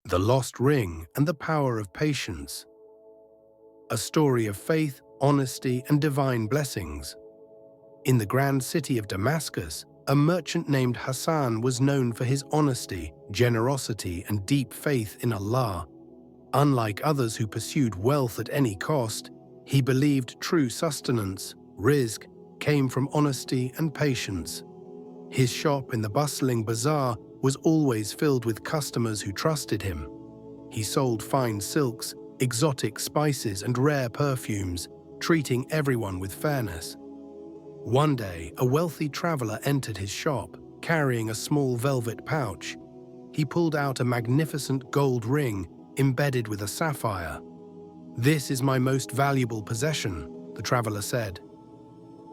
The Lost Ring and the Power of Patience. A story of faith, honesty, and divine blessings. In the grand city of Damascus, a merchant named Hassan was known for his honesty, generosity, and deep faith in Allah. Unlike others who pursued wealth at any cost, he believed true sustenance, rizq, came from honesty and patience. His shop in the bustling bazaar was always filled with customers who trusted him. He sold fine silks, exotic spices, and rare perfumes, treating everyone with fairness. One day, a wealthy traveler entered his shop, carrying a small velvet pouch. He pulled out a magnificent gold ring embedded with a sapphire. "This is my most valuable possession," the traveler said.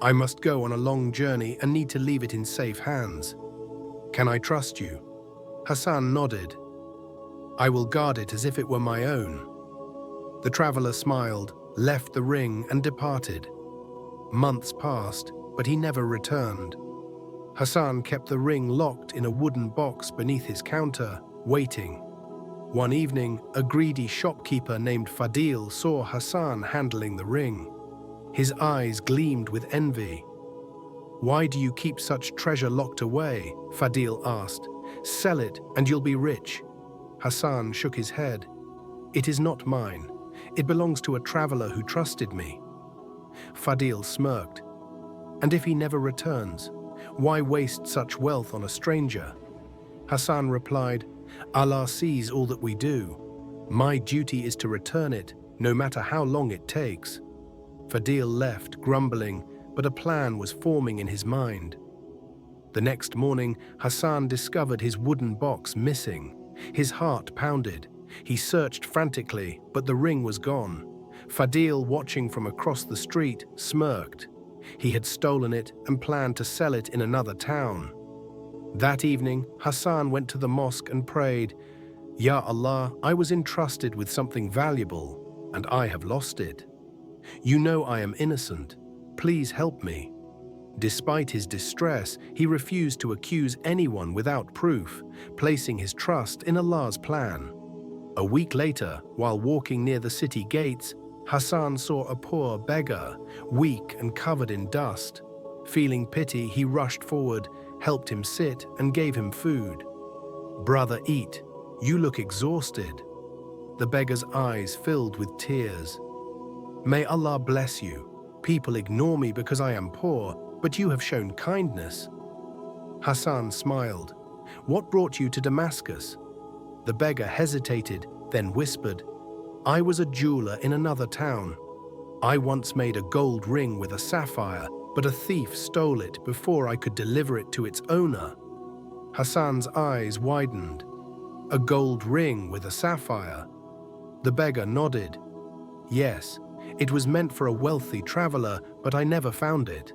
"I must go on a long journey and need to leave it in safe hands. Can I trust you?" Hassan nodded. "I will guard it as if it were my own." The traveler smiled, left the ring, and departed. Months passed, but he never returned. Hassan kept the ring locked in a wooden box beneath his counter, waiting. One evening, a greedy shopkeeper named Fadil saw Hassan handling the ring. His eyes gleamed with envy. "Why do you keep such treasure locked away?" Fadil asked. "Sell it and you'll be rich." Hassan shook his head. "It is not mine. It belongs to a traveler who trusted me." Fadil smirked. "And if he never returns, why waste such wealth on a stranger?" Hassan replied, "Allah sees all that we do. My duty is to return it, no matter how long it takes." Fadil left, grumbling, but a plan was forming in his mind. The next morning, Hassan discovered his wooden box missing. His heart pounded. He searched frantically, but the ring was gone. Fadil, watching from across the street, smirked. He had stolen it and planned to sell it in another town. That evening, Hassan went to the mosque and prayed, "Ya Allah, I was entrusted with something valuable, and I have lost it. You know I am innocent. Please help me." Despite his distress, he refused to accuse anyone without proof, placing his trust in Allah's plan. A week later, while walking near the city gates, Hassan saw a poor beggar, weak and covered in dust. Feeling pity, he rushed forward, helped him sit, and gave him food. "Brother, eat. You look exhausted." The beggar's eyes filled with tears. "May Allah bless you. People ignore me because I am poor, but you have shown kindness." Hassan smiled. "What brought you to Damascus?" The beggar hesitated, then whispered, "I was a jeweler in another town. I once made a gold ring with a sapphire, but a thief stole it before I could deliver it to its owner." Hassan's eyes widened. "A gold ring with a sapphire?" The beggar nodded. "Yes, it was meant for a wealthy traveler, but I never found it."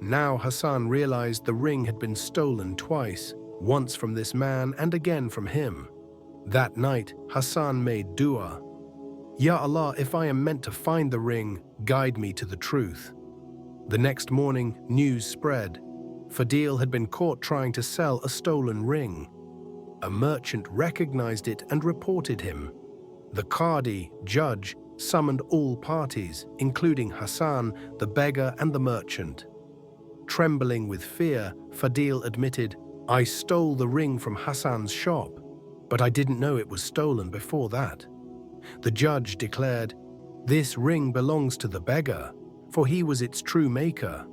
Now Hassan realized the ring had been stolen twice, once from this man and again from him. That night, Hassan made dua. "Ya Allah, if I am meant to find the ring, guide me to the truth." The next morning, news spread. Fadil had been caught trying to sell a stolen ring. A merchant recognized it and reported him. The Qadi, judge, summoned all parties, including Hassan, the beggar, and the merchant. Trembling with fear, Fadil admitted, "I stole the ring from Hassan's shop, but I didn't know it was stolen before that." The judge declared, "This ring belongs to the beggar, for he was its true maker.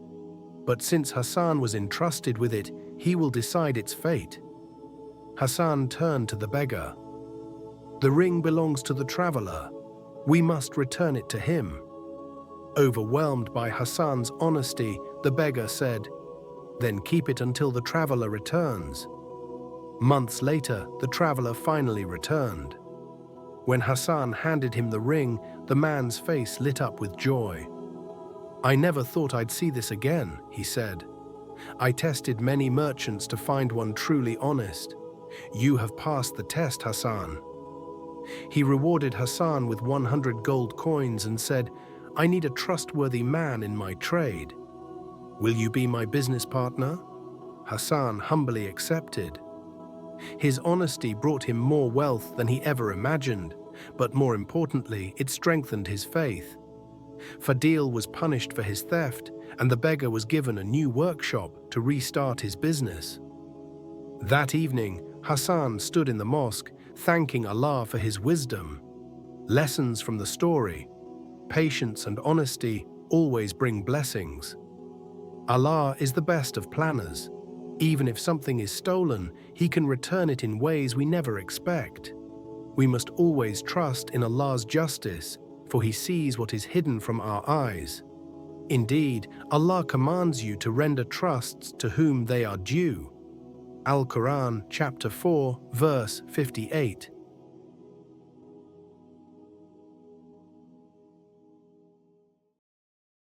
But since Hassan was entrusted with it, he will decide its fate." Hassan turned to the beggar. "The ring belongs to the traveler. We must return it to him." Overwhelmed by Hassan's honesty, the beggar said, "Then keep it until the traveler returns." Months later, the traveler finally returned. When Hassan handed him the ring, the man's face lit up with joy. "I never thought I'd see this again," he said. "I tested many merchants to find one truly honest. You have passed the test, Hassan." He rewarded Hassan with 100 gold coins and said, "I need a trustworthy man in my trade. Will you be my business partner?" Hassan humbly accepted. His honesty brought him more wealth than he ever imagined, but more importantly, it strengthened his faith. Fadil was punished for his theft, and the beggar was given a new workshop to restart his business. That evening, Hassan stood in the mosque, thanking Allah for his wisdom. Lessons from the story: patience and honesty always bring blessings. Allah is the best of planners. Even if something is stolen, He can return it in ways we never expect. We must always trust in Allah's justice, for He sees what is hidden from our eyes. Indeed, Allah commands you to render trusts to whom they are due. Al-Quran, chapter 4, verse 58.